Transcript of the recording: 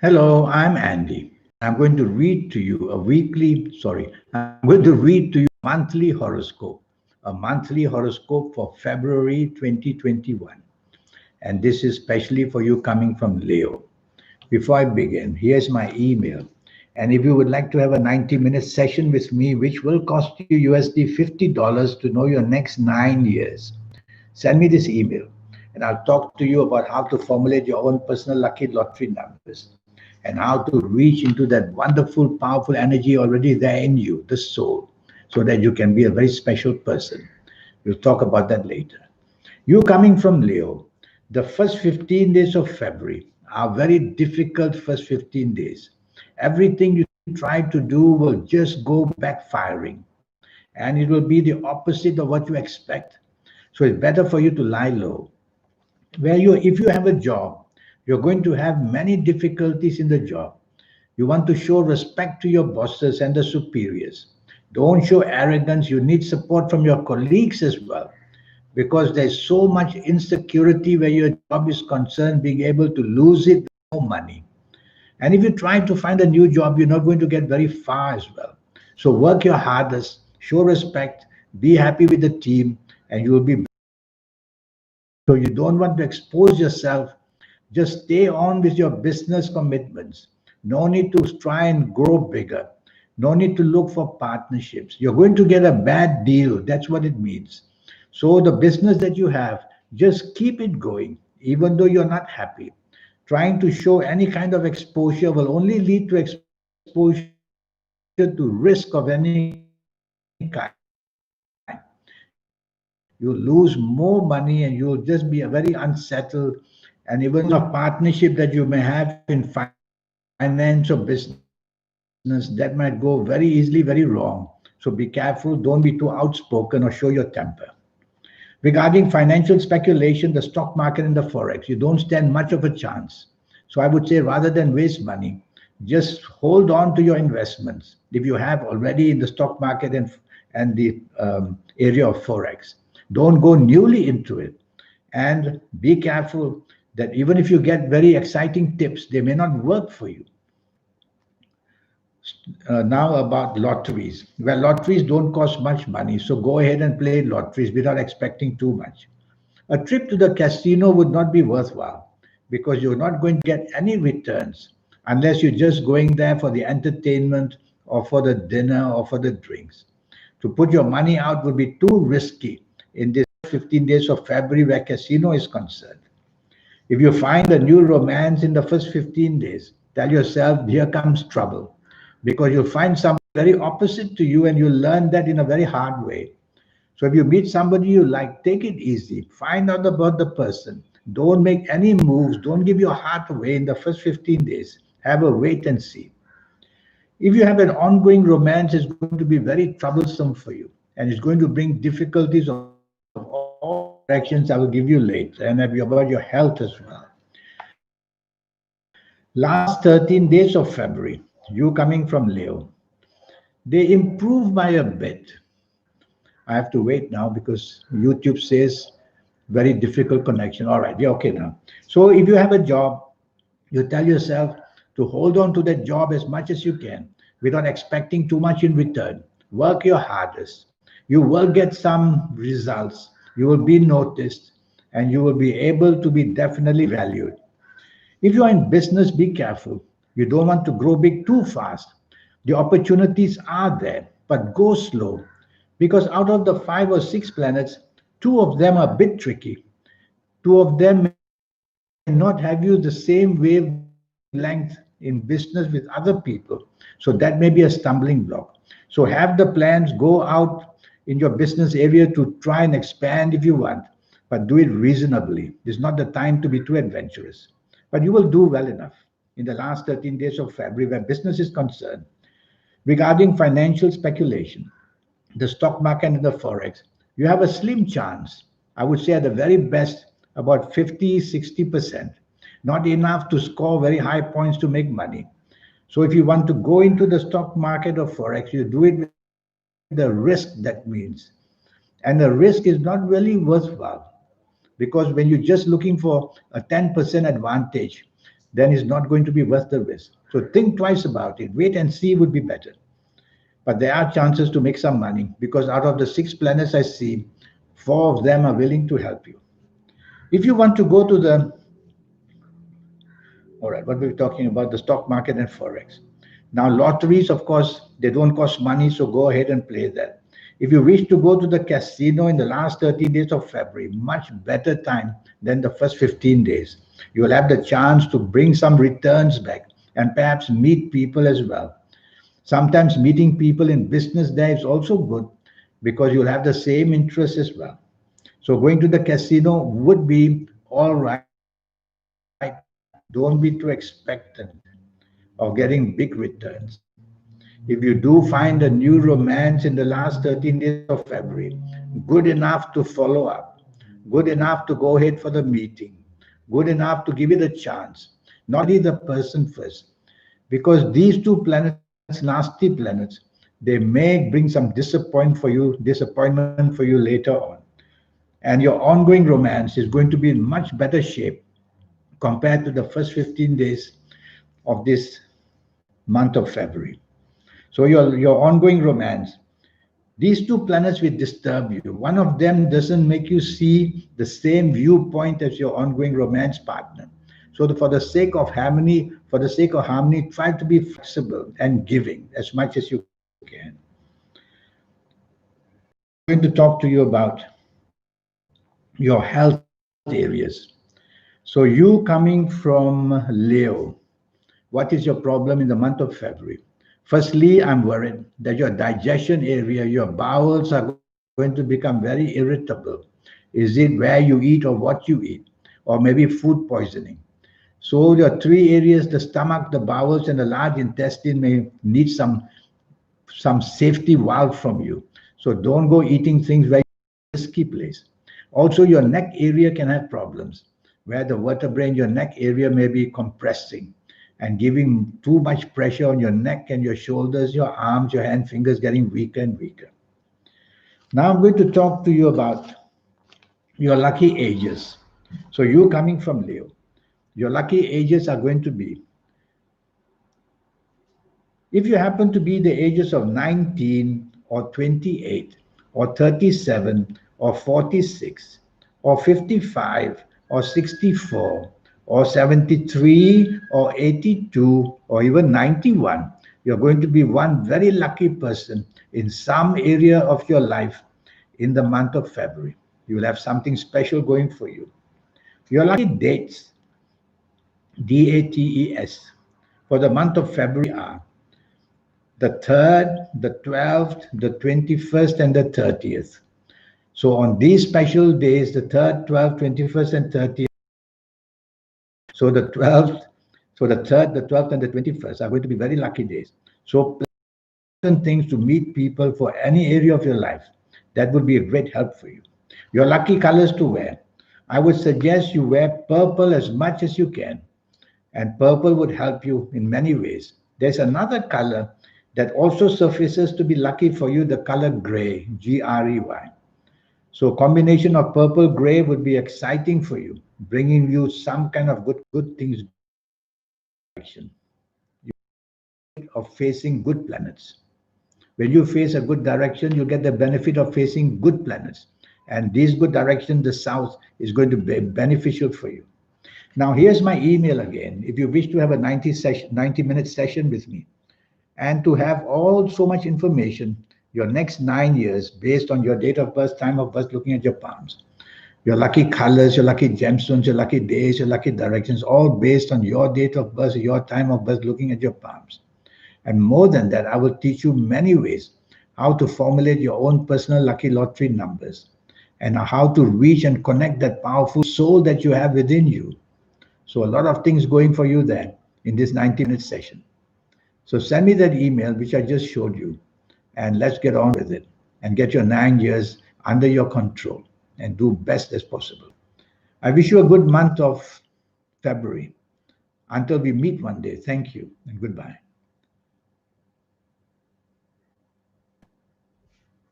Hello, I'm Andy. I'm going to read to you I'm going to read to you a monthly horoscope for February 2021. And this is specially for you coming from Leo. Before I begin, here's my email. And if you would like to have a 90-minute session with me, which will cost you USD $50 to know your next 9 years, send me this email and I'll talk to you about how to formulate your own personal lucky lottery numbers and how to reach into that wonderful, powerful energy already there in you, the soul, so that you can be a very special person. We'll talk about that later. You coming from Leo, the first 15 days of February are very difficult first 15 days. Everything you try to do will just go backfiring and it will be the opposite of what you expect. So it's better for you to lie low. If you have a job, you're going to have many difficulties in the job. You want to show respect to your bosses and the superiors. Don't show arrogance. You need support from your colleagues as well because there's so much insecurity where your job is concerned, being able to lose it, no money. And if you try to find a new job, you're not going to get very far as well. So work your hardest, show respect, be happy with the team, and you will be. So you don't want to expose yourself. Just stay on with your business commitments. No need to try and grow bigger. No need to look for partnerships. You're going to get a bad deal. That's what it means. So the business that you have, just keep it going, even though you're not happy. Trying to show any kind of exposure will only lead to exposure to risk of any kind. You'll lose more money and you'll just be very unsettled. And even the partnership that you may have in finance or business, that might go very easily, very wrong. So be careful. Don't be too outspoken or show your temper. Regarding financial speculation, the stock market and the forex, you don't stand much of a chance. So I would say rather than waste money, just hold on to your investments. If you have already in the stock market and the area of forex, don't go newly into it. And be careful that even if you get very exciting tips, they may not work for you. Now about lotteries. Lotteries don't cost much money, so go ahead and play lotteries without expecting too much. A trip to the casino would not be worthwhile because you're not going to get any returns unless you're just going there for the entertainment or for the dinner or for the drinks. To put your money out would be too risky in this first 15 days of February where casino is concerned. If you find a new romance in the first 15 days, tell yourself, here comes trouble. Because you'll find somebody very opposite to you and you'll learn that in a very hard way. So if you meet somebody you like, take it easy. Find out about the person. Don't make any moves. Don't give your heart away in the first 15 days. Have a wait and see. If you have an ongoing romance, it's going to be very troublesome for you. And it's going to bring difficulties of all directions I will give you later. And about your health as well. Last 13 days of February, you coming from Leo, they improve by a bit. I have to wait now because YouTube says very difficult connection. All right, we're okay now. So if you have a job, you tell yourself to hold on to that job as much as you can without expecting too much in return. Work your hardest. You will get some results. You will be noticed and you will be able to be definitely valued. If you are in business, be careful. You don't want to grow big too fast. The opportunities are there, but go slow because out of the 5 or 6 planets, two of them are a bit tricky. Two of them may not have you the same wavelength in business with other people. So that may be a stumbling block. So have the plans, go out in your business area to try and expand if you want, but do it reasonably. It's not the time to be too adventurous. But you will do well enough in the last 13 days of February where business is concerned. Regarding financial speculation, the stock market and the forex, you have a slim chance. I would say at the very best about 50, 60%. Not enough to score very high points to make money. So if you want to go into the stock market or forex, you do it with the risk that means. And the risk is not really worthwhile because when you're just looking for a 10% advantage, then it's not going to be worth the risk. So think twice about it. Wait and see would be better. But there are chances to make some money because out of the 6 planets I see, 4 of them are willing to help you. If you want to go to the, all right, what we're talking about, the stock market and forex. Now, lotteries, of course, they don't cost money, so go ahead and play that. If you wish to go to the casino in the last 30 days of February, much better time than the first 15 days. You will have the chance to bring some returns back and perhaps meet people as well. Sometimes meeting people in business there is also good because you'll have the same interests as well. So going to the casino would be all right. Don't be too expectant of getting big returns. If you do find a new romance in the last 13 days of February, good enough to follow up, good enough to go ahead for the meeting, good enough to give it a chance, not marry the person first. Because these 2 planets, nasty planets, they may bring some disappointment for you later on. And your ongoing romance is going to be in much better shape compared to the first 15 days of this month of February. So your ongoing romance, these 2 planets will disturb you. One of them doesn't make you see the same viewpoint as your ongoing romance partner. So for the sake of harmony, try to be flexible and giving as much as you can. I'm going to talk to you about your health areas. So you coming from Leo, what is your problem in the month of February? Firstly, I'm worried that your digestion area, your bowels are going to become very irritable. Is it where you eat or what you eat? Or maybe food poisoning? So your 3 areas, the stomach, the bowels, and the large intestine may need some safety valve from you. So don't go eating things where risky place. Also, your neck area can have problems where the vertebrae in your neck area may be compressing and giving too much pressure on your neck and your shoulders, your arms, your hand, fingers getting weaker and weaker. Now I'm going to talk to you about your lucky ages. So you coming from Leo, your lucky ages are going to be, if you happen to be the ages of 19 or 28 or 37 or 46 or 55 or 64 or 73 or 82 or even 91, you're going to be one very lucky person in some area of your life in the month of February. You will have something special going for you. Your lucky dates, DATES, for the month of February are the 3rd, the 12th, the 21st, and the 30th. So on these special days, the 3rd, 12th, 21st, and 30th, so the 12th, so the 3rd, the 12th, and the 21st are going to be very lucky days. So plan things to meet people for any area of your life. That would be a great help for you. Your lucky colors to wear. I would suggest you wear purple as much as you can. And purple would help you in many ways. There's another color that also surfaces to be lucky for you, the color gray, Grey. So combination of purple gray would be exciting for you, bringing you some kind of good things direction. Of facing good planets. When you face a good direction, you get the benefit of facing good planets. And this good direction, the south, is going to be beneficial for you. Now, here's my email again. If you wish to have a 90-minute session with me and to have all so much information, your next 9 years based on your date of birth, time of birth, looking at your palms, your lucky colors, your lucky gemstones, your lucky days, your lucky directions, all based on your date of birth, your time of birth, looking at your palms. And more than that, I will teach you many ways how to formulate your own personal lucky lottery numbers and how to reach and connect that powerful soul that you have within you. So a lot of things going for you there in this 90-minute session. So send me that email, which I just showed you, and let's get on with it and get your 9 years under your control and do best as possible. I wish you a good month of February. Until we meet one day, thank you and goodbye.